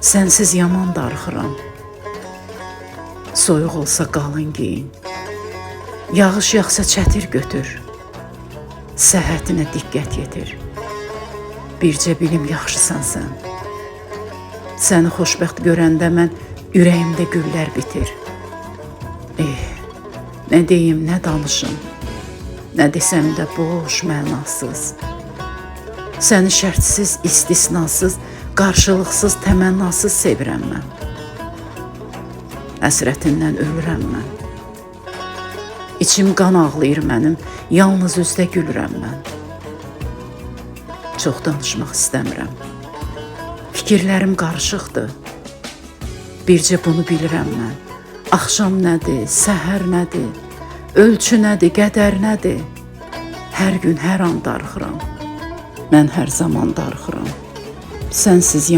Sənsiz yaman darıxıram. Soyuq olsa qalın giyin. Yağış yağsa çətir götür. Səhhətinə diqqət yetir. Bircə bilim yaxşısan sən. Səni xoşbəxt görəndə mən ürəyimdə güllər bitir. Nə deyim, nə danışım. Nə desəm də boş, mənasız. Səni şərtsiz, istisnasız, qarşılıqsız, təmənnasız sevirəm mən. Əsrətindən ölürəm mən. İçim qan ağlayır mənim, yalnız üzdə gülürəm mən. Çox danışmaq istəmirəm. Fikirlərim qarışıqdır. Bircə bunu bilirəm mən. Axşam nədir, səhər nədir, ölçü nədir, qədər nədir? Hər gün, hər an darıxıram. Mən hər zaman darıxıram. Sənsiz